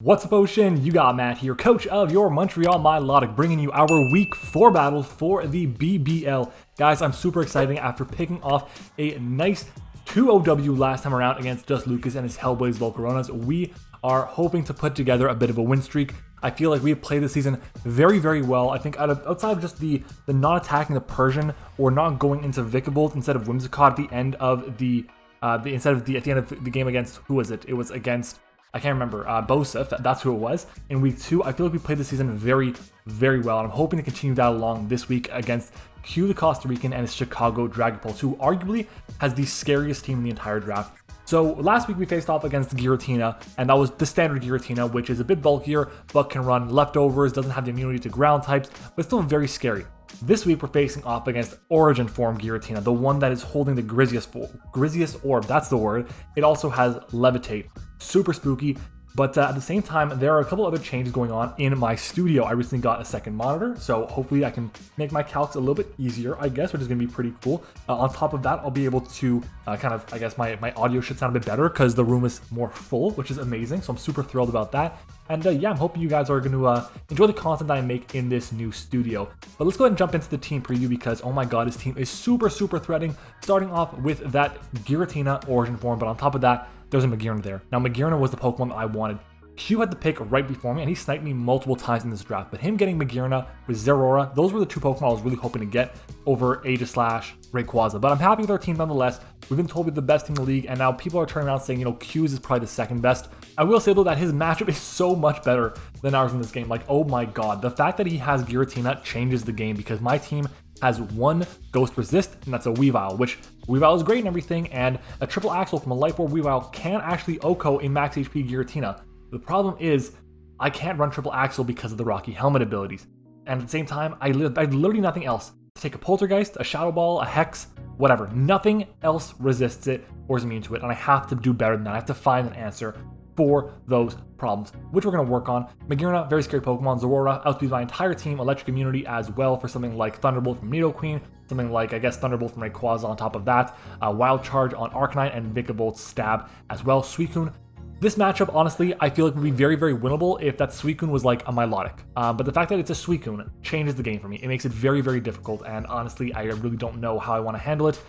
What's up, Ocean? You got Matt here, coach of your Montreal Milotic, bringing you our Week 4 battle for the BBL. Guys, I'm super excited after picking off a nice 2-0 W last time around against Just Lucas and his Hellblaze Volcaronas. We are hoping to put together a bit of a win streak. I feel like we've played this season very, very well. I think outside of just the not attacking the Persian or not going into Vickabolt instead of Whimsicott at the end of the at the end of the game against, who was it? It was against, I can't remember, Bosif, that's who it was. In week 2, I feel like we played this season very, very well. And I'm hoping to continue that along this week against Q the Costa Rican and his Chicago Dragapult, who arguably has the scariest team in the entire draft. So last week we faced off against Giratina, and that was the standard Giratina, which is a bit bulkier, but can run leftovers, doesn't have the immunity to ground types, but still very scary. This week we're facing off against Origin Form Giratina, the one that is holding the Grizziest Orb, that's the word. It also has Levitate. Super spooky, but at the same time, there are a couple other changes going on in my studio. I recently got a second monitor, so hopefully I can make my calcs a little bit easier, I guess, which is going to be pretty cool. On top of that, I'll be able to my audio should sound a bit better because the room is more full, which is amazing, so I'm super thrilled about that. And yeah, I'm hoping you guys are going to enjoy the content that I make in this new studio. But let's go ahead and jump into the team preview because, oh my god, his team is super, super threatening. Starting off with that Giratina Origin Form, but on top of that, there's a Magearna there. Now, Magearna was the Pokemon that I wanted. Q had the pick right before me, and he sniped me multiple times in this draft. But him getting Magearna with Zeraora, those were the two Pokemon I was really hoping to get over Aegislash, Rayquaza. But I'm happy with our team nonetheless. We've been told we're the best team in the league, and now people are turning around saying, Q's is probably the second best. I will say, though, that his matchup is so much better than ours in this game. Like, oh my god. The fact that he has Giratina changes the game because my team has one Ghost Resist, and that's a Weavile, which Weavile is great and everything, and a Triple Axle from a Life Orb Weavile can actually OHKO a max HP Giratina. The problem is, I can't run Triple Axle because of the Rocky Helmet abilities. And at the same time, I literally nothing else. To take a Poltergeist, a Shadow Ball, a Hex, whatever. Nothing else resists it or is immune to it, and I have to do better than that. I have to find an answer for those problems, which we're going to work on. Magearna, very scary Pokemon. Zeraora outspeeds my entire team. Electric immunity as well for something like Thunderbolt from Nidoqueen, something like, I guess, Thunderbolt from Rayquaza on top of that. Wild Charge on Arcanine and Vickabolt Stab as well. Suicune. This matchup, honestly, I feel like would be very, very winnable if that Suicune was like a Milotic. But the fact that it's a Suicune changes the game for me. It makes it very, very difficult, and honestly, I really don't know how I want to handle it.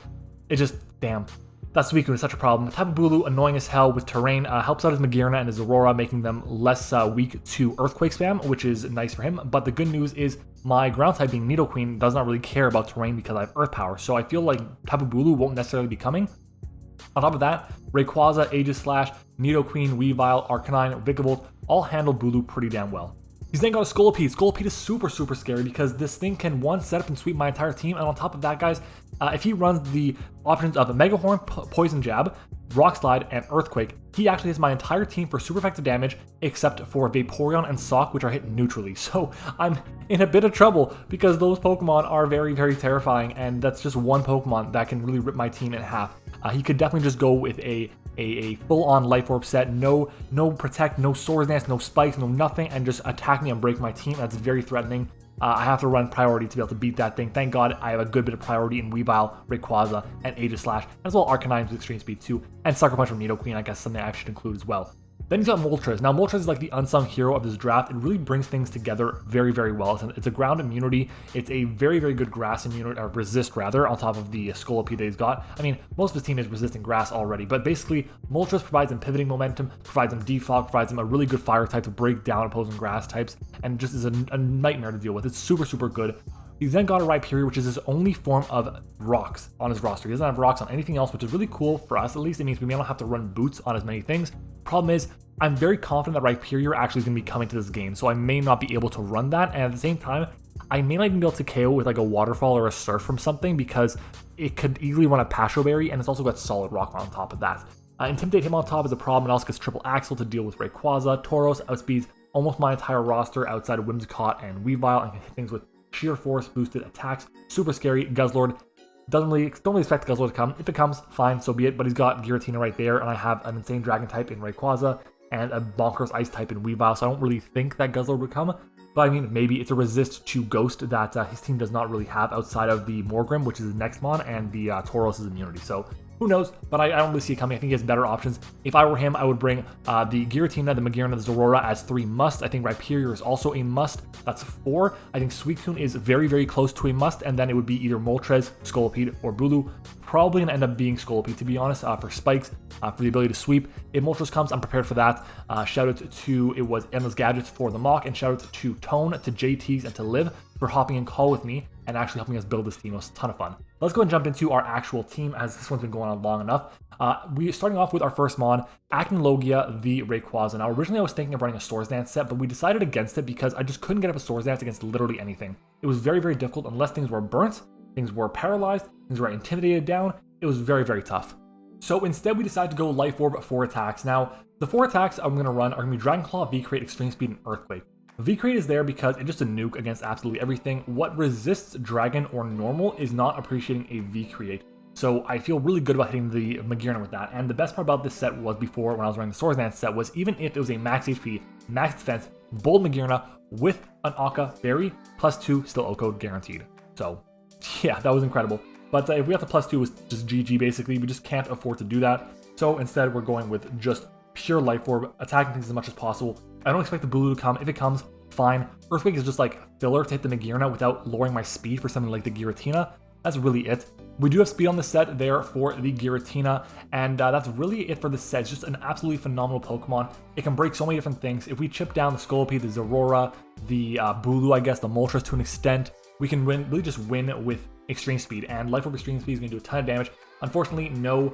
It just, damn. That Suicune is such a problem. Tapu Bulu, annoying as hell with terrain, helps out his Magearna and his Aurora, making them less weak to Earthquake spam, which is nice for him. But the good news is my ground type being Nidoqueen does not really care about terrain because I have Earth Power. So I feel like Tapu Bulu won't necessarily be coming. On top of that, Rayquaza, Aegislash, Nidoqueen, Weavile, Arcanine, Vickabolt all handle Bulu pretty damn well. He's then got a Scolipede. Scolipede is super, super scary because this thing can, one, set up and sweep my entire team. And on top of that, guys, if he runs the options of a Mega Horn, Poison Jab, Rock Slide, and Earthquake, he actually has my entire team for super effective damage except for Vaporeon and Sock, which are hit neutrally. So I'm in a bit of trouble because those Pokemon are very, very terrifying, and that's just one Pokemon that can really rip my team in half. He could definitely just go with a full-on Life Orb set, no Protect, no Swords Dance, no Spikes, no nothing, and just attack me and break my team. That's very threatening. I have to run priority to be able to beat that thing. Thank God I have a good bit of priority in Weavile, Rayquaza, and Aegislash, as well as Arcanine with Extreme Speed too, and Sucker Punch from Nidoqueen, I guess something I should include as well. Then he's got Moltres. Now, Moltres is like the unsung hero of this draft. It really brings things together very, very well. It's a ground immunity. It's a very, very good grass immunity, or resist rather, on top of the Scolipede that he's got. I mean, most of his team is resisting grass already, but basically, Moltres provides him pivoting momentum, provides him defog, provides him a really good fire type to break down opposing grass types, and just is a nightmare to deal with. It's super, super good. He's then got a Rhyperior, which is his only form of rocks on his roster. He doesn't have rocks on anything else, which is really cool for us. At least it means we may not have to run boots on as many things. Problem is, I'm very confident that Rhyperior actually is going to be coming to this game, so I may not be able to run that. And at the same time, I may not even be able to KO with like a Waterfall or a Surf from something because it could easily run a Pasho Berry, and it's also got Solid Rock on top of that. Intimidate him on top is a problem. It also gets Triple Axle to deal with Rayquaza. Tauros outspeeds almost my entire roster outside of Whimsicott and Weavile, and can hit things with Sheer Force boosted attacks. Super scary. Guzzlord don't really expect Guzzlord to come. If it comes, fine, so be it. But he's got Giratina right there, and I have an insane Dragon type in Rayquaza and a bonkers Ice type in Weavile, so I don't really think that Guzzlord would come. But I mean, maybe it's a resist to Ghost that his team does not really have outside of the Morgrim, which is his next mon, and the Tauros' immunity. So Who knows? But I don't really see it coming. I think he has better options. If I were him, I would bring the Giratina, the Magearna, the Zorora as 3 must. I think Rhyperior is also a must. That's 4. I think Suicune is very, very close to a must, and then it would be either Moltres, Scolipede, or Bulu. Probably gonna end up being Scolipede, to be honest, for spikes, for the ability to sweep. If Moltres comes, I'm prepared for that. Shout out to, it was Endless Gadgets for the mock, and shout out to Tone, to JTs, and to Liv for hopping in call with me and actually helping us build this team. It was a ton of fun. Let's go and jump into our actual team, as this one's been going on long enough. We're starting off with our first mon, Actinologia, the Rayquaza. Now, originally I was thinking of running a Swords Dance set, but we decided against it because I just couldn't get up a Swords Dance against literally anything. It was very, very difficult unless things were burnt, things were paralyzed, things were intimidated down. It was very, very tough. So instead, we decided to go Life Orb 4 attacks. Now, the 4 attacks I'm going to run are going to be Dragon Claw, V-Crate, Extreme Speed, and Earthquake. V-Crate is there because it's just a nuke against absolutely everything. What resists Dragon or Normal is not appreciating a V-Create. So I feel really good about hitting the Magearna with that. And the best part about this set was before, when I was running the Swords Dance set, was even if it was a max HP, max defense, bold Magearna with an Aka Berry, +2 still O-Code guaranteed. So yeah, that was incredible. But if we got the +2, it was just GG basically. We just can't afford to do that. So instead, we're going with just pure Life Orb, attacking things as much as possible. I don't expect the Bulu to come. If it comes, fine. Earthquake is just like filler to hit the Magearna without lowering my speed for something like the Giratina. That's really it. We do have speed on the set there for the Giratina, and that's really it for the set. It's just an absolutely phenomenal Pokemon. It can break so many different things. If we chip down the Scolipede, the Zorora, the Bulu, I guess, the Moltres to an extent, we can really just win with Extreme Speed, and Life Orb Extreme Speed is going to do a ton of damage. Unfortunately, no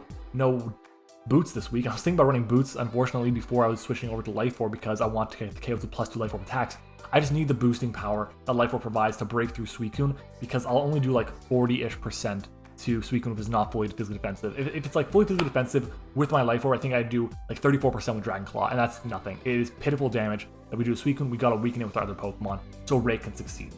Boots this week. I was thinking about running Boots, unfortunately, before I was switching over to Life Orb because I want to get the KO to +2 Life Orb attacks. I just need the boosting power that Life Orb provides to break through Suicune because I'll only do like 40-ish% to Suicune if it's not fully physically defensive. If it's like fully physically defensive with my Life Orb, I think I'd do like 34% with Dragon Claw, and that's nothing. It is pitiful damage that we do to Suicune. We gotta weaken it with our other Pokemon so Ray can succeed.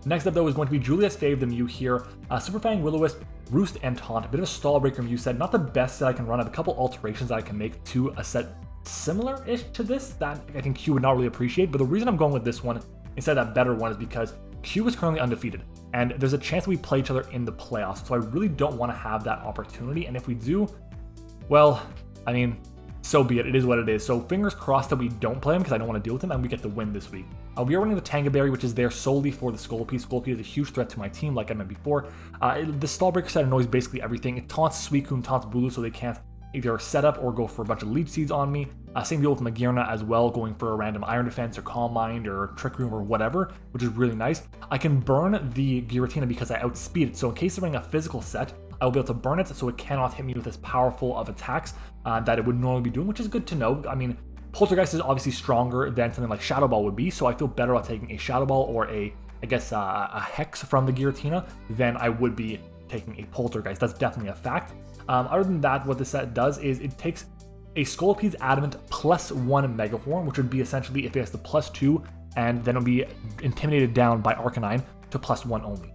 Next up, though, is going to be Julia's Fave, the Mew here. Super Fang, Will-O-Wisp, Roost, and Taunt. A bit of a stall breaker Mew set. Not the best set I can run. I have a couple alterations that I can make to a set similar-ish to this that I think Q would not really appreciate. But the reason I'm going with this one instead of that better one is because Q is currently undefeated. And there's a chance we play each other in the playoffs. So I really don't want to have that opportunity. And if we do, well, I mean, so be it. It is what it is. So fingers crossed that we don't play him because I don't want to deal with him and we get the win this week. We are running the Tanga Berry, which is there solely for the Scolipede. Scolipede is a huge threat to my team, like I meant before. The Stallbreaker set annoys basically everything. It taunts Suicune, taunts Bulu, so they can't either set up or go for a bunch of Leech Seeds on me. Same deal with Magearna as well, going for a random Iron Defense or Calm Mind or Trick Room or whatever, which is really nice. I can burn the Giratina because I outspeed it, so in case of running a physical set, I will be able to burn it so it cannot hit me with as powerful of attacks that it would normally be doing, which is good to know. I mean, Poltergeist is obviously stronger than something like Shadow Ball would be, so I feel better about taking a Shadow Ball or a Hex from the Giratina than I would be taking a Poltergeist. That's definitely a fact. Other than that, what this set does is it takes a Scolipede's Adamant +1 Megahorn, which would be essentially if it has the +2, and then it'll be intimidated down by Arcanine to +1 only.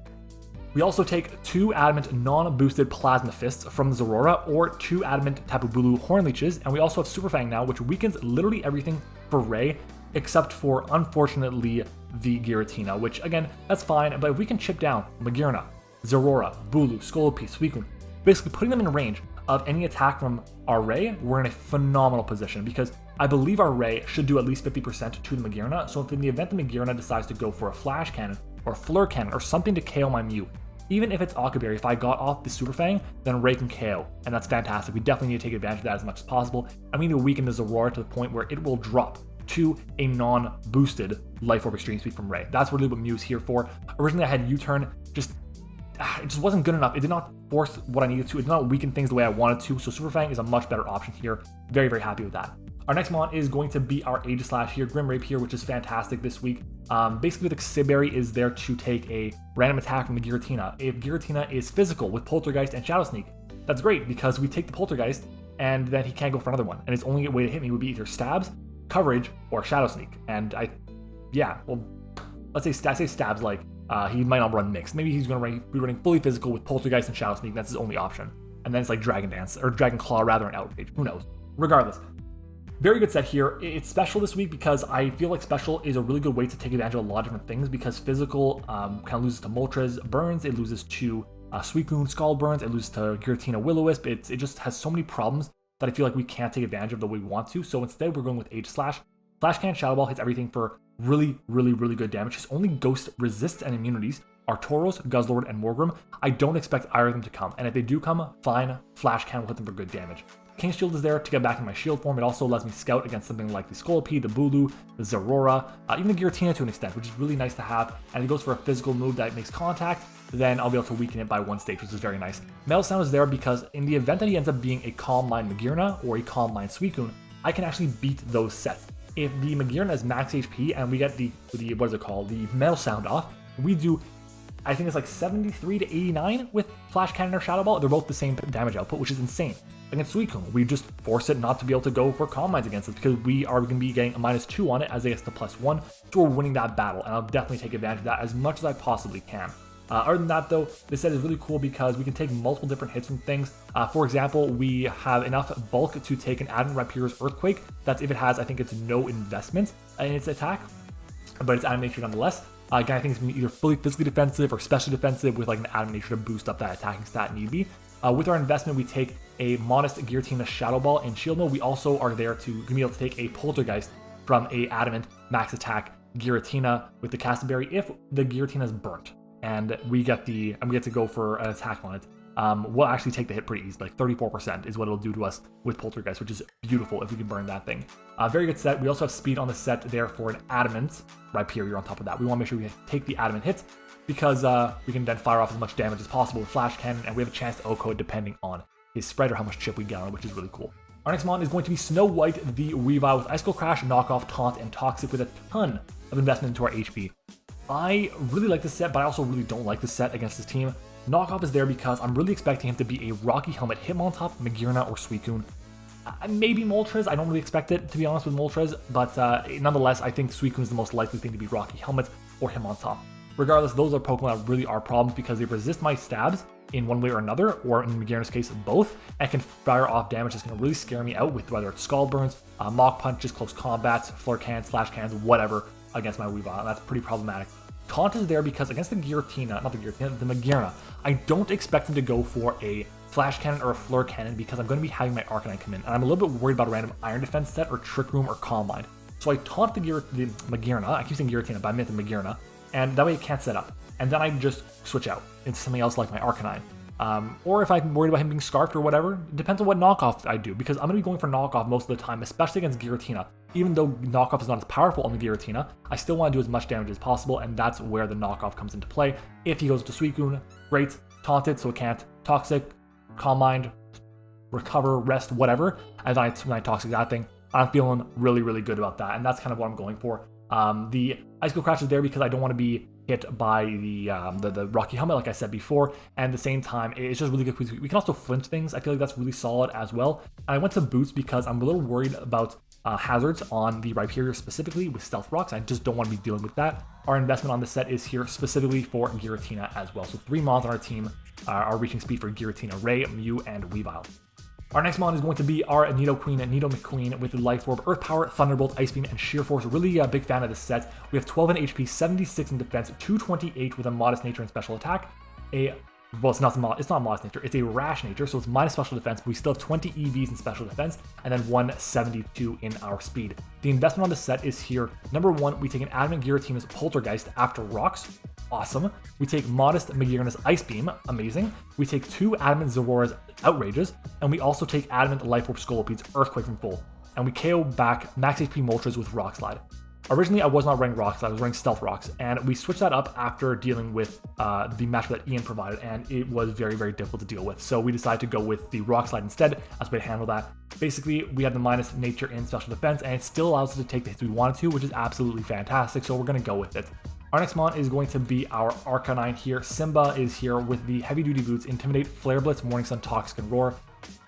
We also take 2 Adamant non-boosted Plasma Fists from the Zorora or 2 Adamant Tapu Bulu Horn Leeches, and we also have Super Fang now, which weakens literally everything for Ray, except for, unfortunately, the Giratina, which, again, that's fine, but if we can chip down Magearna, Zorora, Bulu, Scolipede, Suicune, basically putting them in range of any attack from our Ray, we're in a phenomenal position because I believe our Ray should do at least 50% to the Magearna, so if in the event the Magearna decides to go for a Flash Cannon or Fleur Cannon or something to KO my Mew, even if it's Akaberry, if I got off the Super Fang, then Ray can KO, and that's fantastic. We definitely need to take advantage of that as much as possible, and we need to weaken the Zorora to the point where it will drop to a non-boosted Life Orb Extreme Speed from Ray. That's really what Mew's here for. Originally, I had U-Turn, it just wasn't good enough. It did not force what I needed to. It did not weaken things the way I wanted to, so Super Fang is a much better option here. Very, very happy with that. Our next mon is going to be our Aegislash here, Grim Rapier, which is fantastic this week. Basically, the Xyberry is there to take a random attack from the Giratina. If Giratina is physical with Poltergeist and Shadow Sneak, that's great because we take the Poltergeist and then he can't go for another one. And his only way to hit me would be either Stabs, Coverage, or Shadow Sneak. And let's say Stabs, like, he might not run mixed. Maybe he's going to be running fully physical with Poltergeist and Shadow Sneak. That's his only option. And then it's like Dragon Dance, or Dragon Claw rather, and Outrage. Who knows? Regardless. Very good set here. It's special this week because I feel like special is a really good way to take advantage of a lot of different things because physical kind of loses to Moltres, burns, it loses to Suicune, Scald Burns, it loses to Giratina, Will-O-Wisp. It just has so many problems that I feel like we can't take advantage of the way we want to. So instead, we're going with H-Slash. Flash Cannon Shadow Ball hits everything for really good damage. His only ghost resists and immunities are Tauros, Guzzlord, and Morgrim. I don't expect either of them to come, and if they do come, fine, Flash Cannon will hit them for good damage. King's Shield is there to get back in my shield form. It also lets me scout against something like the Scolipede, the Bulu, the Zerora, even the Giratina to an extent, which is really nice to have. And it goes for a physical move that makes contact, then I'll be able to weaken it by 1 stage, which is very nice. Metal Sound is there because in the event that he ends up being a Calm Mind Magearna or a Calm Mind Suicune, I can actually beat those sets. If the Magearna is max HP and we get the what is it called, the Metal Sound off, we do, I think it's like 73 to 89 with Flash Cannon or Shadow Ball. They're both the same damage output, which is insane. Against Suicune, we just force it not to be able to go for Calm Minds against it because we are going to be getting a -2 on it as it gets to +1, so we're winning that battle, and I'll definitely take advantage of that as much as I possibly can. Other than that though, this set is really cool because we can take multiple different hits from things. For example, we have enough bulk to take an Adamant Rhyperior's Earthquake. That's if it has, I think it's no investment in its attack, but it's Adamant Nature nonetheless. Again, I think it's either fully physically defensive or specially defensive with like an Adamant Nature to boost up that attacking stat need be. With our investment, we take a modest Giratina Shadow Ball in Shield Mode. We also are there to be able to take a Poltergeist from a Adamant max attack Giratina with the Castleberry if the Giratina is burnt. And we get to go for an attack on it. We'll actually take the hit pretty easy, like 34% is what it'll do to us with Poltergeist, which is beautiful if we can burn that thing. Very good set. We also have speed on the set there for an Adamant Rhyperior on top of that. We want to make sure we take the Adamant hit because we can then fire off as much damage as possible with Flash Cannon, and we have a chance to O-code depending on his spread or how much chip we get on it, which is really cool. Our next mon is going to be Snow White, the Weavile with Icicle Crash, Knockoff, Taunt, and Toxic with a ton of investment into our HP. I really like this set, but I also really don't like this set against this team. Knockoff is there because I'm really expecting him to be a Rocky Helmet Hitmontop, Magearna, or Suicune. Maybe Moltres. I don't really expect it, to be honest, with Moltres, but nonetheless, I think Suicune is the most likely thing to be Rocky Helmet or Hitmontop. Regardless, those are Pokemon that really are problems because they resist my stabs in one way or another, or in Magearna's case, both, and can fire off damage that's going to really scare me out with whether it's Scald Burns, Mach Punches, Close Combats, Flare Cannons, Flash Cannons, whatever, against my Weavile, and that's pretty problematic. Taunt is there because against the Giratina, not the Giratina, the Magearna, I don't expect him to go for a Flash Cannon or a Flare Cannon because I'm going to be having my Arcanine come in, and I'm a little bit worried about a random Iron Defense set or Trick Room or Calm Mind. So I taunt the Magearna, I keep saying Giratina, but I meant the Magearna, and that way it can't set up. And then I just switch out into something else like my Arcanine. Or if I'm worried about him being Scarfed or whatever, it depends on what knockoff I do, because I'm going to be going for knockoff most of the time, especially against Giratina. Even though knockoff is not as powerful on the Giratina, I still want to do as much damage as possible, and that's where the knockoff comes into play. If he goes to Suicune, great, taunt it so it can't, Toxic, Calm Mind, Recover, Rest, whatever, and then I Toxic that thing. I'm feeling really good about that, and that's kind of what I'm going for. The Icicle Crash is there because I don't want to be hit by the Rocky Helmet, like I said before, and at the same time, it's just really good because we can also flinch things. I feel like that's really solid as well. And I went to Boots because I'm a little worried about hazards on the Rhyperior specifically with Stealth Rocks. I just don't want to be dealing with that. Our investment on this set is here specifically for Giratina as well. So 3 mons on our team are reaching speed for Giratina, Ray, Mew, and Weavile. Our next mon is going to be our Nidoqueen, Nido McQueen with the Life Orb, Earth Power, Thunderbolt, Ice Beam, and Sheer Force. Really a big fan of this set. We have 12 in HP, 76 in defense, 228 with a modest nature and special attack. Well, it's not modest nature, it's a rash nature, so it's minus special defense, but we still have 20 EVs in special defense, and then 172 in our speed. The investment on this set is here. Number 1, we take an Adamant Giratina's Poltergeist after Rocks. Awesome. We take modest Magearna's Ice Beam, amazing. We take 2 Adamant Zorora's Outrages, and we also take Adamant Life Orb Scolopede's Earthquake from full. And we KO back max HP Moltres with Rock Slide. Originally, I was not running Rock Slide, I was running Stealth Rocks, and we switched that up after dealing with the match that Ian provided, and it was very difficult to deal with. So we decided to go with the Rock Slide instead as a way to handle that. Basically, we have the minus nature in special defense, and it still allows us to take the hits we wanted to, which is absolutely fantastic, so we're going to go with it. Our next mon is going to be our Arcanine here. Simba is here with the Heavy Duty Boots, Intimidate, Flare Blitz, Morning Sun, Toxic, and Roar.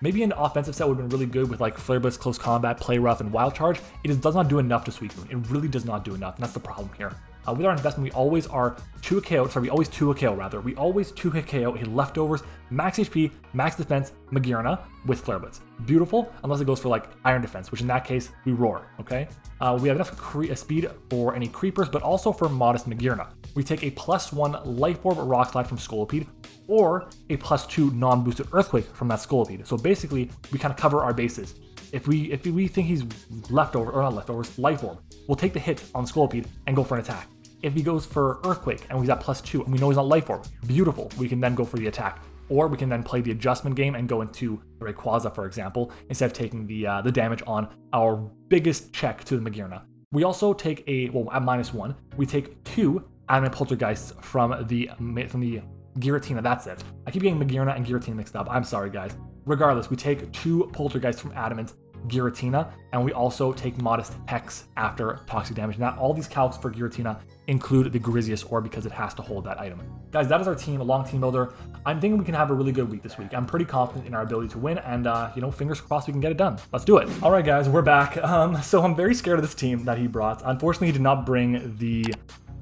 Maybe an offensive set would have been really good with like Flare Blitz, Close Combat, Play Rough, and Wild Charge. It just does not do enough to Suicune. It really does not do enough, and that's the problem here. With our investment, we always 2-hit KO. We always 2-hit KO, hit leftovers, max HP, max defense, Magearna with Flare Blitz. Beautiful, unless it goes for like Iron Defense, which in that case, we Roar, okay? We have enough speed for any creepers, but also for modest Magearna. We take a +1 Life Orb Rock Slide from Scolipede. or a +2 non-boosted Earthquake from that Scolipede. So basically, we kind of cover our bases. If we think he's leftover, or not leftovers, Life Orb, we'll take the hit on Scolipede and go for an attack. If he goes for Earthquake and he's at +2 and we know he's not Life Orb, beautiful, we can then go for the attack. Or we can then play the adjustment game and go into the Rayquaza, for example, instead of taking the damage on our biggest check to the Magearna. We also take at -1, we take 2 Adamant Poltergeists from the Giratina, that's it. I keep getting Magearna and Giratina mixed up, I'm sorry guys. Regardless, we take 2 Poltergeists from Adamant Giratina, and we also take Modest Hex after toxic damage. Now, all these calcs for Giratina include the Grizius Orb because it has to hold that item. Guys, that is our team, a long team builder. I'm thinking we can have a really good week this week. I'm pretty confident in our ability to win, and fingers crossed we can get it done. Let's do it. All right, guys, we're back. So I'm very scared of this team that he brought. Unfortunately, he did not bring the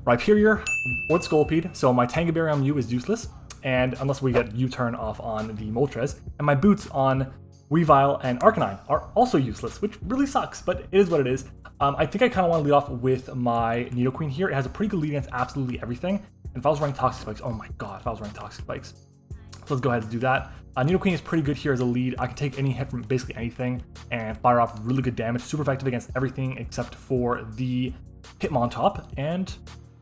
Rhyperior or the Scolipede, so my Tangaberry on Mew is useless, and unless we get U-turn off on the Moltres, and my boots on Weavile and Arcanine are also useless, which really sucks, but it is what it is. I think I kind of want to lead off with my Nidoqueen here. It has a pretty good lead against absolutely everything, and if I was running Toxic Spikes, oh my god, if I was running Toxic Spikes. So let's go ahead and do that. Nidoqueen is pretty good here as a lead. I can take any hit from basically anything and fire off really good damage. Super effective against everything except for the Hitmontop, and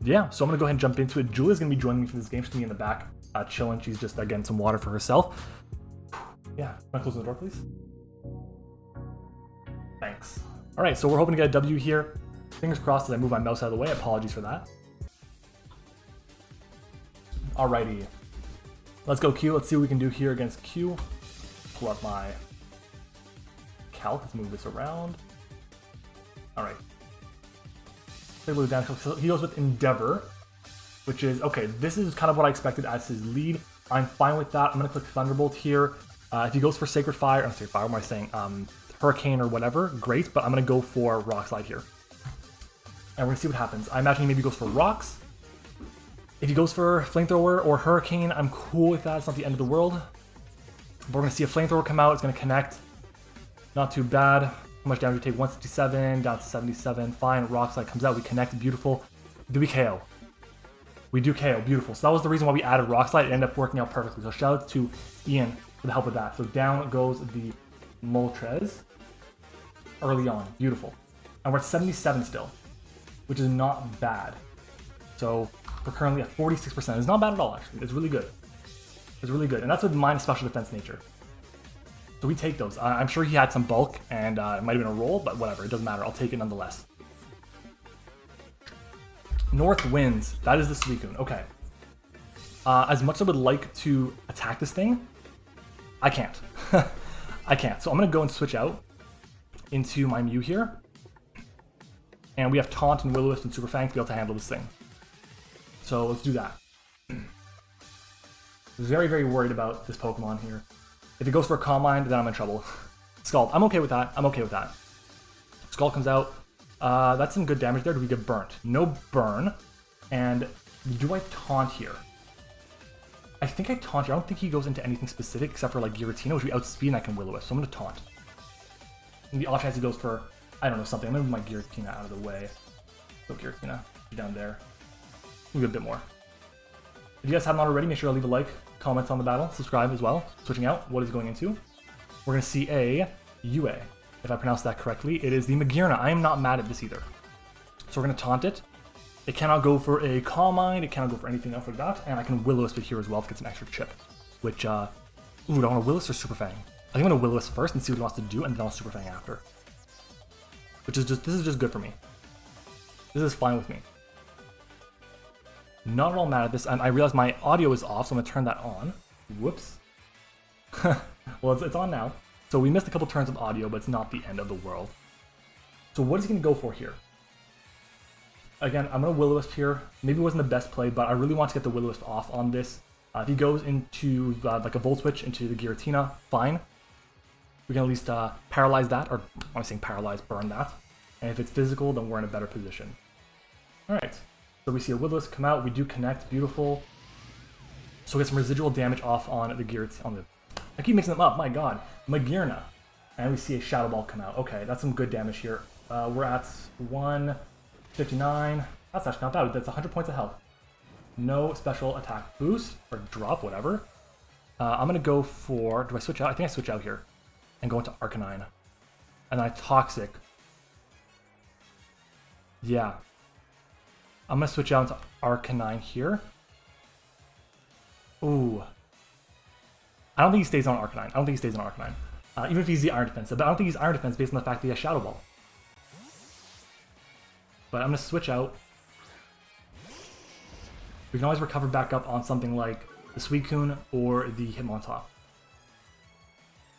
yeah, so I'm going to go ahead and jump into it. Julia's going to be joining me for this game. She's going to be in the back chilling. She's just getting some water for herself. Yeah, can I close the door, please? Thanks. All right, so we're hoping to get a W here. Fingers crossed as I move my mouse out of the way. Apologies for that. Alrighty. Let's go Q. Let's see what we can do here against Q. Pull up my calc. Let's move this around. All right. He goes with Endeavor, which is, okay, this is kind of what I expected as his lead. I'm fine with that. I'm going to click Thunderbolt here. If he goes for Sacred Fire, what am I saying? Hurricane or whatever, great, but I'm going to go for Rock Slide here. And we're going to see what happens. I imagine he maybe goes for Rocks. If he goes for Flamethrower or Hurricane, I'm cool with that. It's not the end of the world. But we're going to see a Flamethrower come out. It's going to connect. Not too bad. How much damage we take? 167, down to 77. Fine. Rock Slide comes out. We connect. Beautiful. Do we KO? We do KO. Beautiful. So that was the reason why we added Rock Slide. It ended up working out perfectly. So shout out to Ian for the help with that. So down goes the Moltres early on. Beautiful. And we're at 77 still, which is not bad. So we're currently at 46%. It's not bad at all, actually. It's really good. It's really good. And that's with minus special defense nature. So we take those. I'm sure he had some bulk, and it might have been a roll, but whatever. It doesn't matter. I'll take it nonetheless. North Winds. That is the Suicune. Okay. As much as I would like to attack this thing, I can't. I can't. So I'm going to go and switch out into my Mew here. And we have Taunt and Will-O-Wisp and Super Fang to be able to handle this thing. So let's do that. Very, very worried about this Pokemon here. If it goes for a Calm Mind, then I'm in trouble. Scald. I'm okay with that. I'm okay with that. Scald comes out. That's some good damage there. Do we get burnt? No burn. And do I taunt here? I think I taunt here. I don't think he goes into anything specific except for like Giratina, which we outspeed and I can Will-O-Wisp. So I'm going to taunt. And the off chance he goes for, I don't know, something. I'm going to move my Giratina out of the way. So Giratina, you're down there. Move a bit more. If you guys haven't already, make sure to leave a like, comment on the battle, subscribe as well. Switching out, what is going into? We're going to see a UA. If I pronounce that correctly, it is the Magearna. I am not mad at this either. So we're going to taunt it. It cannot go for a Calm Mind. It cannot go for anything else like that. And I can Will-O-Wisp it here as well if it gets an extra chip. Which, ooh, do I want to Will-O-Wisp or Super Fang? I think I'm going to Will-O-Wisp first and see what he wants to do, and then I'll Super Fang after. Which is just, this is just good for me. This is fine with me. Not at all mad at this, and I realize my audio is off, so I'm going to turn that on. Whoops. Well, it's on now. So we missed a couple turns of audio, but it's not the end of the world. So what is he going to go for here? Again, I'm going to Will-O-Wisp here. Maybe it wasn't the best play, but I really want to get the Will-O-Wisp off on this. If he goes into like a Volt Switch into the Giratina, fine. We can at least paralyze that, or I'm saying paralyze, burn that. And if it's physical, then we're in a better position. Alright, so we see a Will-O-Wisp come out. We do connect. Beautiful. So we get some residual damage off on the Giratina. I keep mixing them up, my god. Magearna. And we see a Shadow Ball come out. Okay, that's some good damage here. We're at 159. That's actually not bad. That's 100 points of health. No special attack boost, or drop, whatever. I'm going to go for... Do I switch out? I think I switch out here and go into Arcanine. And then I Toxic. Yeah. I'm going to switch out into Arcanine here. Ooh. I don't think he stays on Arcanine. I don't think he stays on Arcanine. Even if he's the Iron Defense. But I don't think he's Iron Defense based on the fact that he has Shadow Ball. But I'm going to switch out. We can always recover back up on something like the Suicune or the Hitmontop.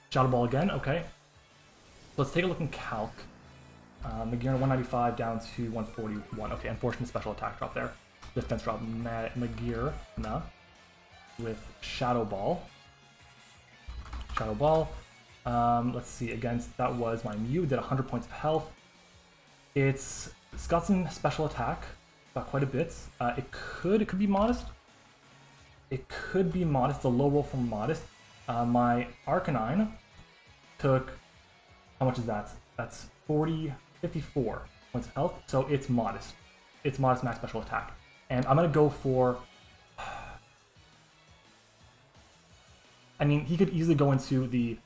Shadow Ball again, okay. So let's take a look in Calc. Magearna 195 down to 141. Okay, unfortunate special attack drop there. Defense drop Magearna with Shadow Ball. Shadow Ball. Let's see, against, that was my Mew, did 100 points of health. It's got some special attack. Got quite a bit. It could be modest. It could be modest. The low roll from modest. My Arcanine took, how much is that? That's 54 points of health. So it's modest. It's modest max special attack. And I'm gonna go for. I mean, he could easily go into the.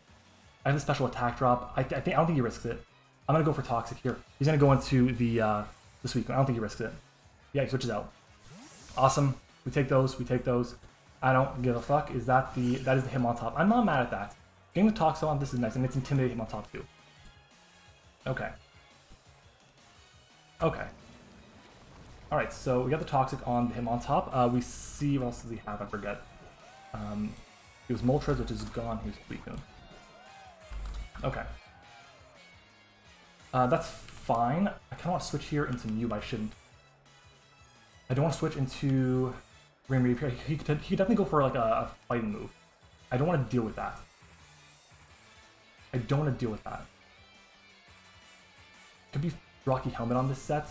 I have a special attack drop. I don't think he risks it. I'm gonna go for Toxic here. He's gonna go into the Suicune. I don't think he risks it. Yeah, he switches out. Awesome. We take those. We take those. I don't give a fuck. That is the Hitmontop. I'm not mad at that. Getting the Toxo on this is nice, and it's intimidating Hitmontop too. Okay. Okay. All right. So we got the Toxic on the Hitmontop. We see what else does he have? I forget. He was Moltres, which is gone. He was Suicune. Okay. That's fine. I kind of want to switch here into Mew, but I shouldn't. I don't want to switch into Grim Reaper. He could definitely go for like a fighting move. I don't want to deal with that. I don't want to deal with that. Could be Rocky Helmet on this set.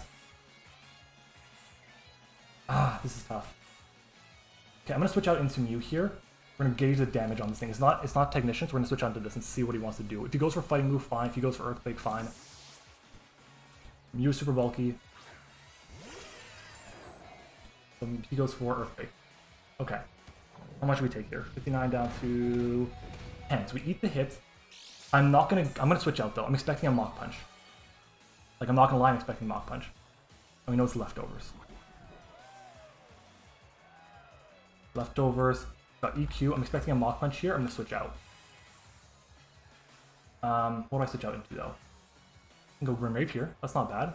This is tough. Okay, I'm gonna switch out into Mew here. We're gonna gauge the damage on this thing. It's not Technician, so we're gonna switch out into this and see what he wants to do. If he goes for fighting move, fine. If he goes for Earthquake, fine. Mew is super bulky. So he goes for Earthquake. Okay. How much do we take here? 59 down to 10. So we eat the hit. I'm gonna switch out though. I'm expecting a Mach Punch. Like, I'm not gonna lie, I'm expecting Mach Punch. And we know it's leftovers. Leftovers. Got EQ. I'm expecting a Mach Punch here. I'm gonna switch out. What do I switch out into though? I can go Grim Rape here. That's not bad.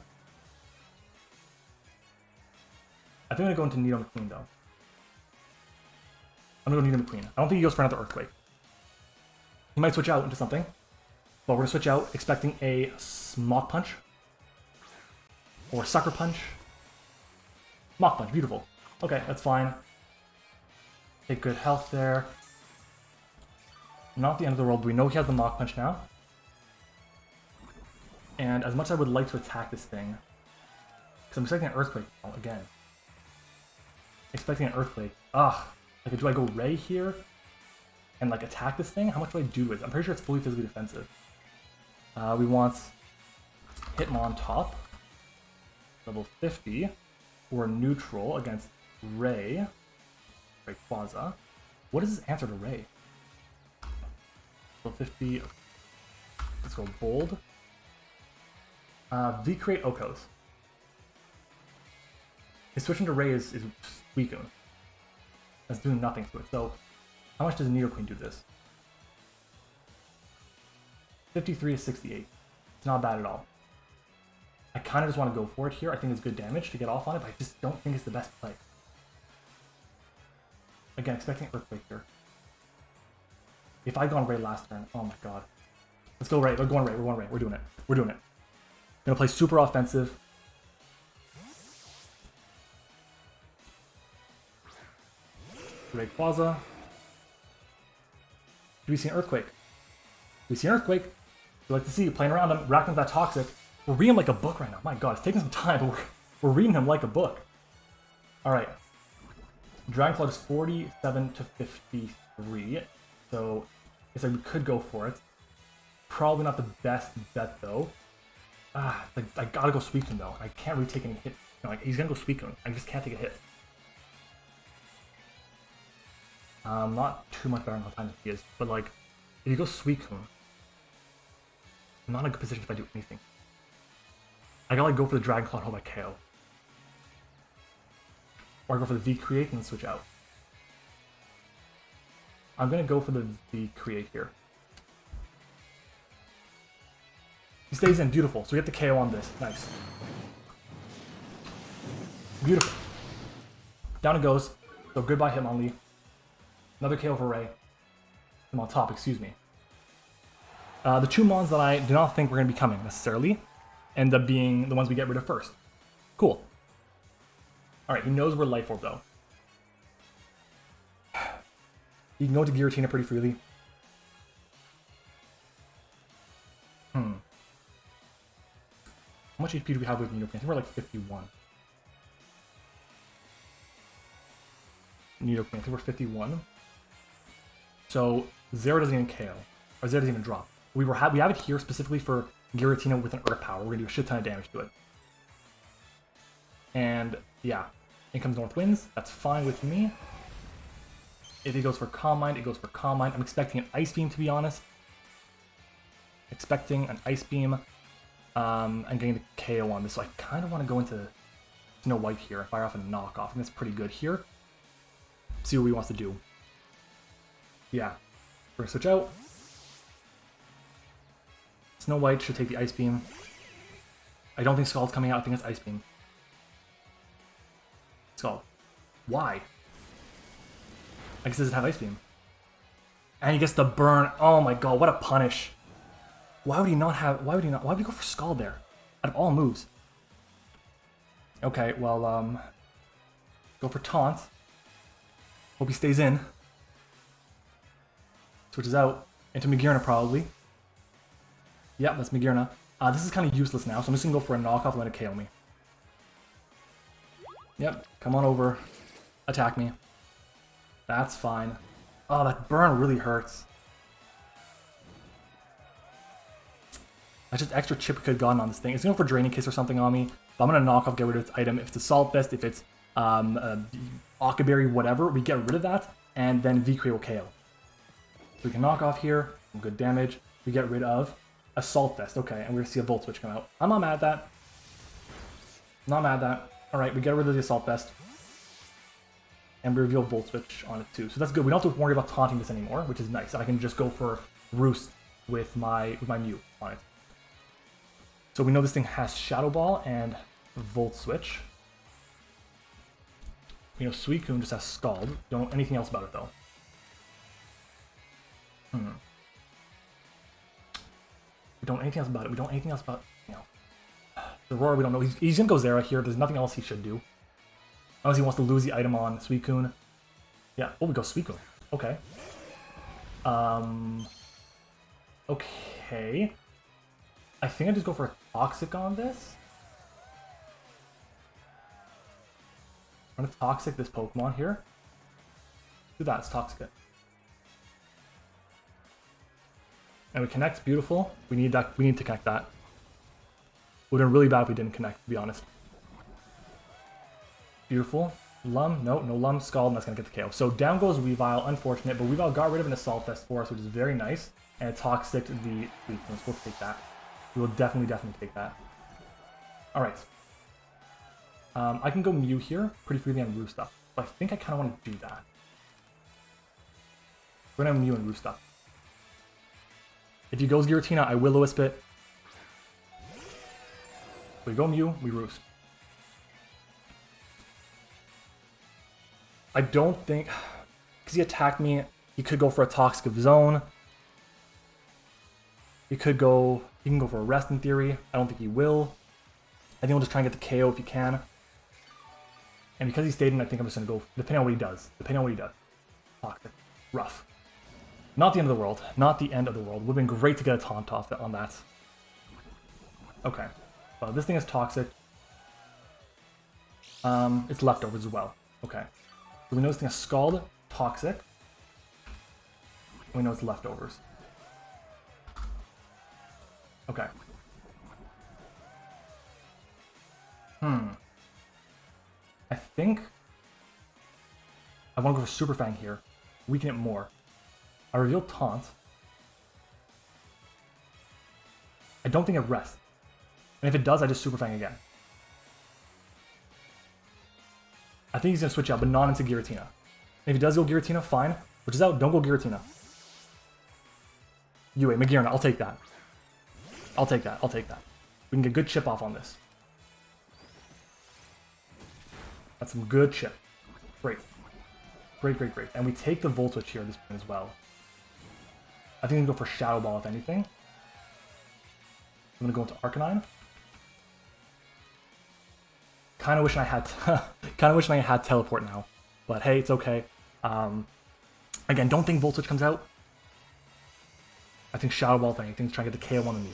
I think I'm gonna go into Nido McQueen though. I'm gonna go Nido McQueen. I don't think he goes for another Earthquake. He might switch out into something. But we're gonna switch out expecting a Mach Punch. Or Sucker Punch. Mach Punch, beautiful. Okay, that's fine. Take good health there. Not the end of the world, but we know he has the Mach Punch now. And as much as I would like to attack this thing, because I'm expecting an Earthquake again. Expecting an Earthquake. Like, do I go Ray here and like attack this thing? How much do I do with it? I'm pretty sure it's fully physically defensive. We want Hitmontop, level 50, or neutral against Ray. Rayquaza. What is his answer to Ray? Level 50. Let's go bold. V-Create Okos. His switching to Ray is Suicune. That's doing nothing to it. So, how much does Nidoqueen do this? 53 to 68. It's not bad at all. I kind of just want to go for it here. I think it's good damage to get off on it, but I just don't think it's the best play. Again, expecting Earthquake here. If I'd gone Ray last turn, oh my god. Let's go Ray. We're going Ray. We're going Ray. We're doing it. We're doing it. Gonna play super offensive. Rayquaza. Do we see an Earthquake? Do we see an Earthquake? We like to see you playing around him, racking that Toxic. We're reading him like a book right now. My god, it's taking some time, but we're reading him like a book. Alright. Dragon Claw is 47 to 53. So, it's like we could go for it. Probably not the best bet though. Like, I gotta go Suicune though. I can't really take any hit. No, like, he's gonna go Suicune. I just can't take a hit. Not too much better on how time he is, but like, if you go Suicune, I'm not in a good position if I do anything. I gotta like go for the Dragon Claw and hope I KO. Or I go for the V-Create and switch out. I'm gonna go for the V-Create here. He stays in, beautiful. So we get the KO on this, nice. Beautiful. Down it goes. So goodbye Hitmonlee. Another KO for Ray. I'm on top, excuse me. The two mons that I do not think we're going to be coming necessarily end up being the ones we get rid of first. Cool. Alright, he knows we're Life Orb though. He can go to Giratina pretty freely. How much HP do we have with Nidoking? I think we're like 51. Nidoking, I think we're 51. So Zero doesn't even KO. Or Zero doesn't even drop. We have it here specifically for Giratina with an Earth Power. We're going to do a shit ton of damage to it. And yeah, in comes North Winds. That's fine with me. If it goes for Calm Mind, it goes for Calm Mind. I'm expecting an Ice Beam, to be honest. Expecting an Ice Beam. And getting the KO on this. So I kind of want to go into Snow White here and fire off a knockoff. I think that's pretty good here. See what he wants to do. Yeah. We're going to switch out. Snow White should take the Ice Beam. I don't think Scald's coming out. I think it's Ice Beam. Scald. Why? I guess it doesn't have Ice Beam. And he gets the burn. Oh my god, what a punish. Why would he not have... Why would he go for Scald there? Out of all moves. Okay, well, go for Taunt. Hope he stays in. Switches out into Magearna, probably. Yep, that's Magearna. This is kind of useless now, so I'm just going to go for a knockoff and let it KO me. Yep, come on over. Attack me. That's fine. Oh, that burn really hurts. That's just extra chip could have gotten on this thing. It's going to go for Draining Kiss or something on me, but I'm going to knock off, get rid of its item. If it's Assault Vest, if it's Occaberry, whatever, we get rid of that, and then V-Create will KO. So we can knock off here, some good damage. We get rid of Assault Vest, okay, and we're going to see a Volt Switch come out. I'm not mad at that. Not mad at that. Alright, we get rid of the Assault Vest. And we reveal Volt Switch on it too. So that's good. We don't have to worry about taunting this anymore, which is nice. I can just go for Roost with my Mew on it. So we know this thing has Shadow Ball and Volt Switch. You know, Suicune just has Scald. Don't know anything else about it though. We don't know anything else about it. We don't know anything else about, you know. The Roar, we don't know. He's gonna go Zera here. There's nothing else he should do. Unless he wants to lose the item on Suicune. Yeah. Oh, we go Suicune. Okay. Okay. I think I just go for a Toxic on this. I'm gonna Toxic this Pokemon here. Do that. It's Toxic it. And we connect. Beautiful. We need that. We need to connect that. Would have been really bad if we didn't connect, to be honest. Beautiful. Lum. No Lum. Scald, and that's going to get the KO. So down goes Weavile. Unfortunate, but Weavile got rid of an Assault Vest for us, which is very nice. And it Toxic the weakness. We'll take that. We will definitely take that. Alright. I can go Mew here, pretty freely on Roost up. But I think I kind of want to do that. We're going to have Mew and Roost up. If he goes Giratina, I Will-O-Wisp it. We go Mew, we Roost. I don't think... Because he attacked me, he could go for a Toxic of his own. He can go for a Rest in theory. I don't think he will. I think he'll just try and get the KO if he can. And because he stayed in, I think I'm just going to go, depending on what he does. Toxic. Rough. Not the end of the world. Not the end of the world. Would have been great to get a taunt off on that. Okay. Well, this thing is Toxic. It's Leftovers as well. Okay. So we know this thing is Scald, Toxic. We know it's Leftovers. Okay. I think I want to go for Super Fang here. weaken it more. I reveal Taunt. I don't think it rests. And if it does, I just Super Fang again. I think he's going to switch out, but not into Giratina. And if he does go Giratina, fine. Which is out, don't go Giratina. UA, Magirna, I'll take that. I'll take that, I'll take that. We can get good chip off on this. That's some good chip. Great. Great, great, great. And we take the Volt Switch here at this point as well. I think we can go for Shadow Ball if anything. I'm gonna go into Arcanine. Kind of wishing I had Teleport now, but hey, it's okay. Again, don't think Volt Switch comes out. I think Shadow Ball thing. I think it's trying to get the KO on the Mew.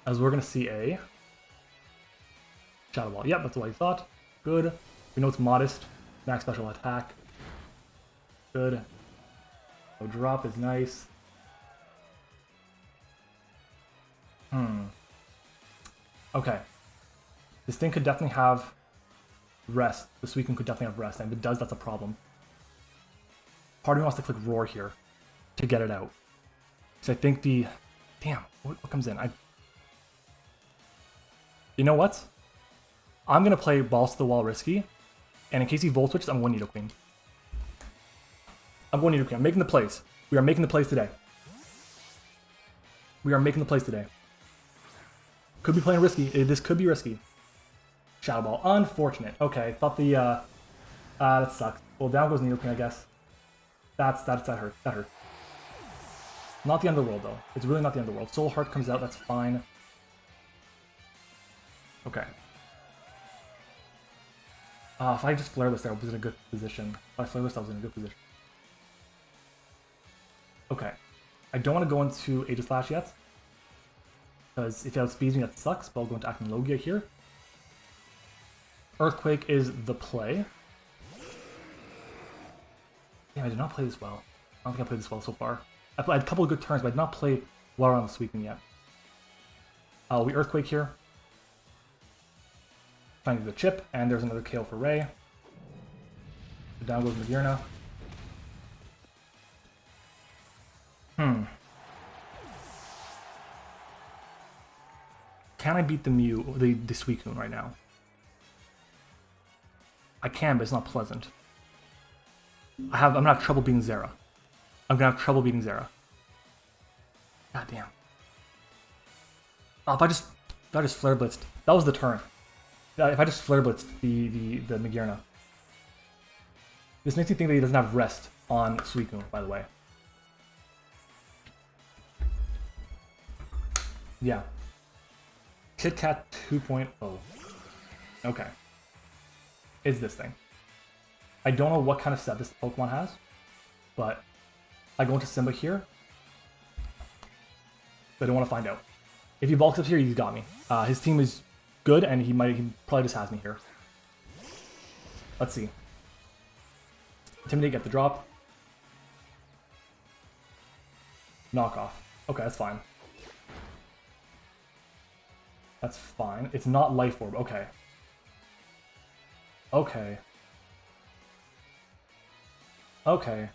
As we're gonna see a Shadow Ball. Yep, that's what I thought. Good. We know it's modest. Max special attack. Good. No drop is nice. Okay. This thing could definitely have rest. The Suicune could definitely have rest, and if it does, that's a problem. Part of me wants to click Roar here to get it out. Because I think the... Damn, what comes in? You know what? I'm going to play Balls to the Wall risky, and in case he Volt Switches, I'm going Nidoqueen. I'm making the plays. We are making the plays today. We are making the plays today. Could be playing risky. This could be risky. Shadow Ball. Unfortunate. Okay, thought the... that sucks. Well, down goes Nidoqueen, I guess. That hurt. That hurt. Not the end of the world, though. It's really not the end of the world. Soul Heart comes out. That's fine. Okay. If I just Flare List, I was in a good position. If I Flare List, I was in a good position. Okay. I don't want to go into Aegislash yet. Because if it outspeeds me, that sucks. But I'll go into Acnologia here. Earthquake is the play. Damn, I did not play this well. I don't think I played this well so far. I had a couple of good turns, but I did not play well around the Suicune yet. We Earthquake here. Trying to do the chip, and there's another KO for Ray. So down goes Magirna. Can I beat the Mew, the Suicune right now? I can, but it's not pleasant. I'm gonna have trouble beating Zera. I'm gonna have trouble beating Zera. God damn. Oh, if I just Flare Blitzed, that was the turn. If I just Flare Blitzed the Magirna. This makes me think that he doesn't have rest on Suicune, by the way. Yeah. Kit Kat 2.0. Okay. Is this thing. I don't know what kind of set this Pokemon has, but I go into Simba here. But I don't want to find out. If he bulks up here, he's got me. His team is good, and he probably just has me here. Let's see. Intimidate, get the drop. Knock off. Okay, that's fine. That's fine. It's not Life Orb. Okay. Okay. Okay.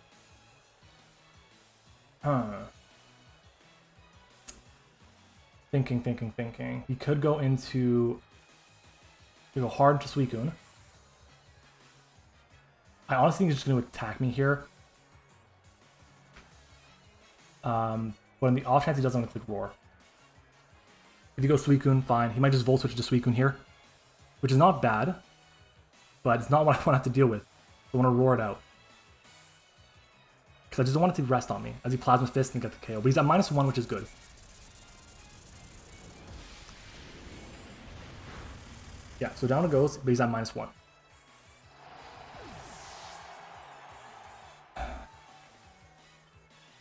Thinking. He could go into... He go hard to Suicune. I honestly think he's just going to attack me here. But in the off chance he doesn't want to click Roar. If he goes Suicune, fine. He might just Volt Switch to Suicune here. Which is not bad. But it's not what I want to have to deal with. I want to Roar it out. Because I just don't want it to rest on me. As he Plasma Fist and get the KO. But he's at -1, which is good. Yeah, so down it goes, but he's at -1.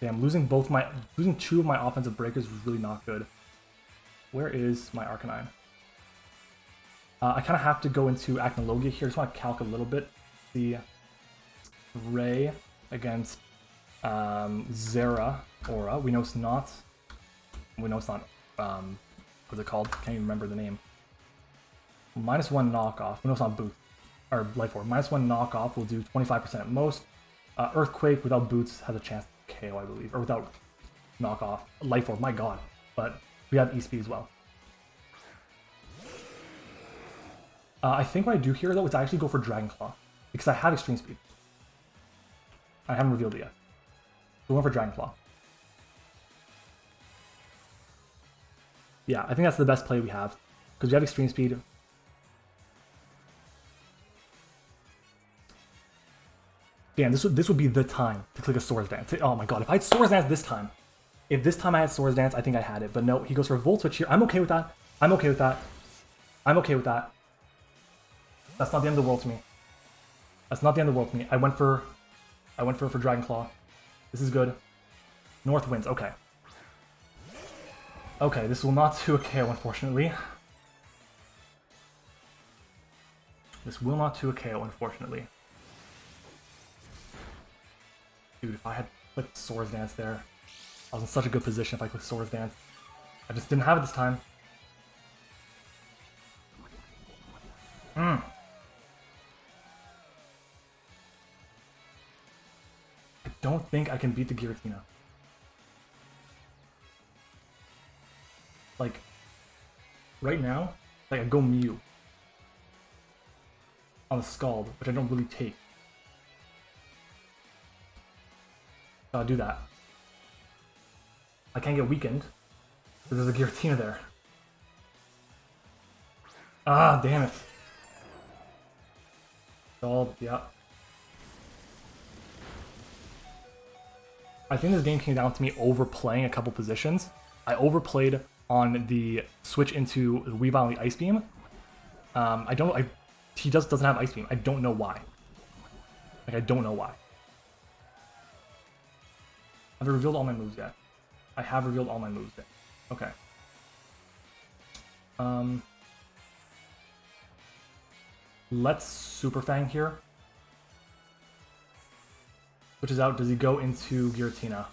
Damn, losing two of my offensive breakers is really not good. Where is my Arcanine? I kind of have to go into Acnologia here. I just want to calc a little bit. The Ray against Zera Aura. We know it's not. What's it called? Can't even remember the name. -1 knockoff. We know it's not Booth. or Life Orb. -1 knockoff will do 25% at most. Earthquake without boots has a chance to KO, I believe, or without knockoff. Life Orb, my god. But we have E-Speed as well. I think what I do here, though, is I actually go for Dragon Claw, because I have Extreme Speed. I haven't revealed it yet. So we went for Dragon Claw. Yeah, I think that's the best play we have, because we have Extreme Speed. Damn, this would be the time to click a Swords Dance. Oh my god, if I had Swords Dance this time, if this time I had Swords Dance, I think I had it. But no, he goes for Volt Switch here. I'm okay with that. I'm okay with that. I'm okay with that. That's not the end of the world to me. That's not the end of the world to me. I went for Dragon Claw. This is good. North wins. Okay. Okay, this will not do a KO, unfortunately. This will not do a KO, unfortunately. Dude, if I had clicked Swords Dance there, I was in such a good position if I clicked Swords Dance. I just didn't have it this time. I don't think I can beat the Giratina. Like, right now, like I go Mew on the Scald, which I don't really take. So I'll do that. I can't get weakened, because there's a Giratina there. Ah, damn it. Scald, yeah. I think this game came down to me overplaying a couple positions. I overplayed on the switch into the Weavile and the Ice Beam. He doesn't have Ice Beam. I don't know why. Like, I don't know why. Have I revealed all my moves yet? I have revealed all my moves yet. Okay. Let's Super Fang here. Which is out. Does he go into Giratina?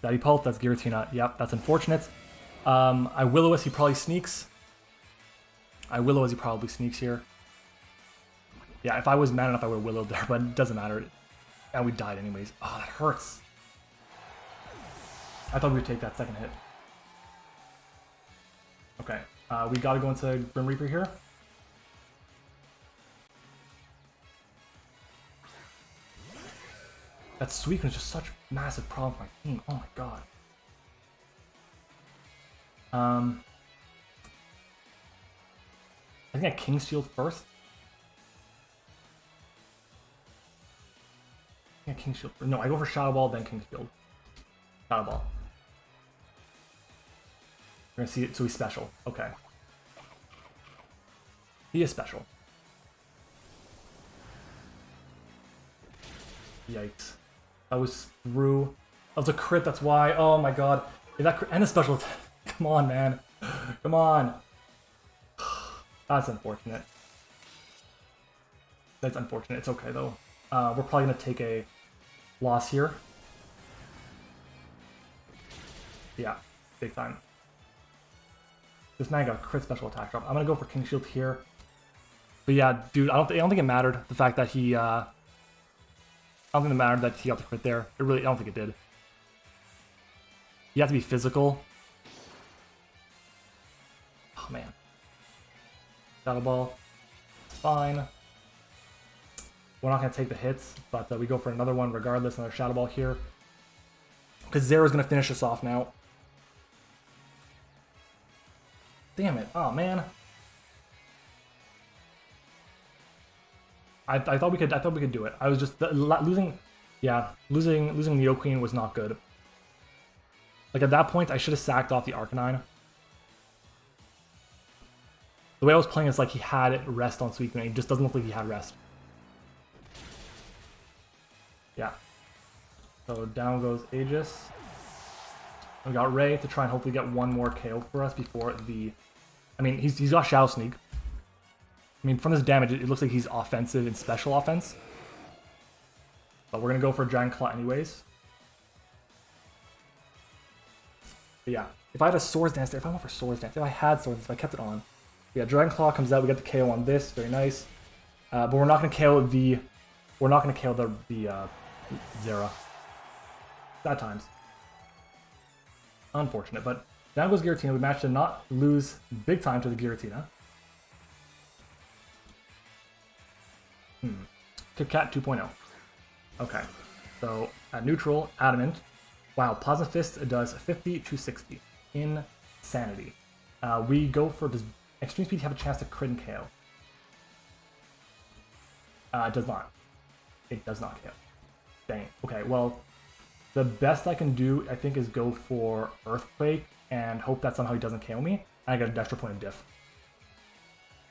Daddy Pulp, that's Giratina. Yep, that's unfortunate. I Will-O-Wisp, he probably sneaks. I Will-O-Wisp, he probably sneaks here. Yeah, if I was mad enough, I would have Willowed there, but it doesn't matter. And we died anyways. Oh, that hurts. I thought we would take that second hit. Okay, we gotta go into Grim Reaper here. That Suicune is just such a massive problem for my team. Oh my god. I think I King's Shield first. I think I King's Shield. No, I go for Shadow Ball, then King's Shield. Shadow Ball. We're gonna see it, so he's special. Okay. He is special. Yikes. That was through. That was a crit, that's why. Oh my god. Is that crit? And a special attack. Come on, man. Come on. That's unfortunate. That's unfortunate. It's okay, though. We're probably going to take a loss here. Yeah, big time. This man got a crit special attack drop. I'm going to go for King Shield here. But yeah, dude, I don't think it mattered. The fact that he... I don't think it mattered that he got the crit there. I don't think it did. You have to be physical. Oh, man. Shadow Ball. Fine. We're not going to take the hits, but we go for another one regardless. Another Shadow Ball here. Because Zera's going to finish us off now. Damn it. Oh, man. I thought we could do it. I was just losing Neo Queen was not good. Like at that point, I should have sacked off the Arcanine. The way I was playing is like he had rest on Suicune. It just doesn't look like he had rest. Yeah. So down goes Aegis. We got Ray to try and hopefully get one more KO for us before the. I mean, he's got Shadow Sneak. I mean, from this damage, it looks like he's offensive and special offense. But we're going to go for a Dragon Claw anyways. But yeah, if I had a Swords Dance there, if I went for Swords Dance, if I had Swords Dance, if I kept it on. Yeah, Dragon Claw comes out, we get the KO on this, very nice. But we're not going to KO the... We're not going to KO the Zera. Bad times. Unfortunate, but down goes Giratina. We managed to not lose big time to the Giratina. Kit Kat 2.0. Okay, so at neutral, Adamant. Wow, Plasma Fist does 50 to 60. Insanity. We go for, does Extreme Speed have a chance to crit and KO? It does not. It does not KO. Dang it. Okay, well, the best I can do, I think, is go for Earthquake and hope that somehow he doesn't KO me. I get an extra point of diff.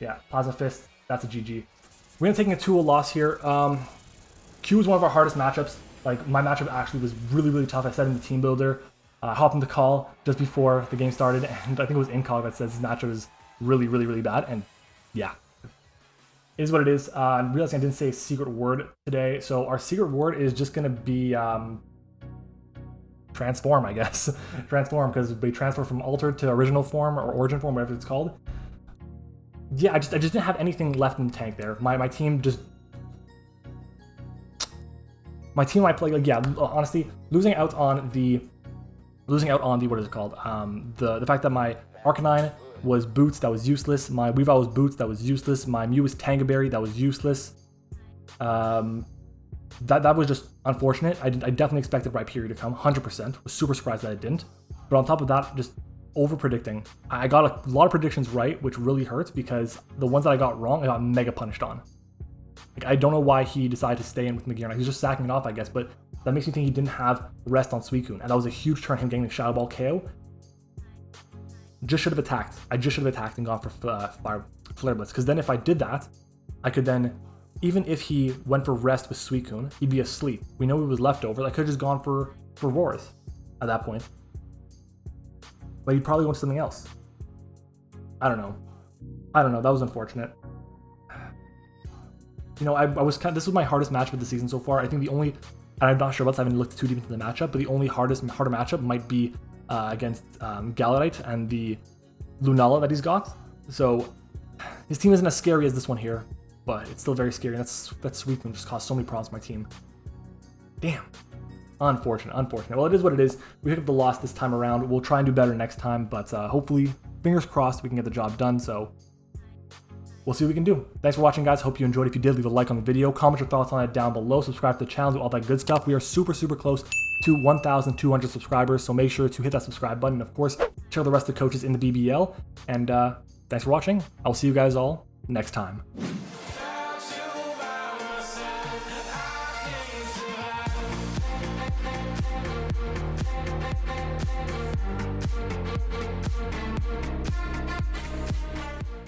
Yeah, Plasma Fist, that's a GG. We're going to take a 2-0 loss here. Q was one of our hardest matchups. Like, my matchup actually was really, really tough. I said in the team builder, hopped into call just before the game started, and I think it was in call that says this matchup is really, really, really bad, and yeah. It is what it is. I'm realizing I didn't say a secret word today, so our secret word is just going to be transform, I guess. Transform, because we transfer from altered to original form, or origin form, whatever it's called. Yeah, I just didn't have anything left in the tank there. My team just... My team might play, like, yeah, honestly, losing out on the, what is it called? The fact that my Arcanine was Boots, that was useless. My Weavile was Boots, that was useless. My Mew was Tangaberry, that was useless. That was just unfortunate. I definitely expected Rhyperior to come, 100%. Was super surprised that it didn't. But on top of that, just over predicting. I got a lot of predictions right, which really hurts because the ones that I got wrong, I got mega punished on. Like, I don't know why he decided to stay in with Magearna. He's just sacking it off, I guess, but that makes me think he didn't have rest on Suicune, and that was a huge turn, him getting the Shadow Ball KO. Just should have attacked. I just should have attacked and gone for Flare Blitz, because then if I did that, I could then, even if he went for rest with Suicune, he'd be asleep. We know he was leftovers. I could have just gone for Roars at that point. But he'd probably went to something else. I don't know. That was unfortunate. You know, I was kind of, this was my hardest matchup of the season so far. I think the only, and I'm not sure about this, I haven't looked too deep into the matchup, but the only harder matchup might be against Galarite and the Lunala that he's got. So his team isn't as scary as this one here, but it's still very scary. That Suicune just caused so many problems for my team. Damn. Unfortunate. Well, it is what it is. We picked up the loss this time around. We'll try and do better next time, but hopefully, fingers crossed, we can get the job done. So we'll see what we can do. Thanks for watching, guys. Hope you enjoyed. If you did, leave a like on the video. Comment your thoughts on it down below. Subscribe to the channel, do all that good stuff. We are super, super close to 1,200 subscribers, so make sure to hit that subscribe button. Of course, check out the rest of the coaches in the BBL. And thanks for watching. I'll see you guys all next time.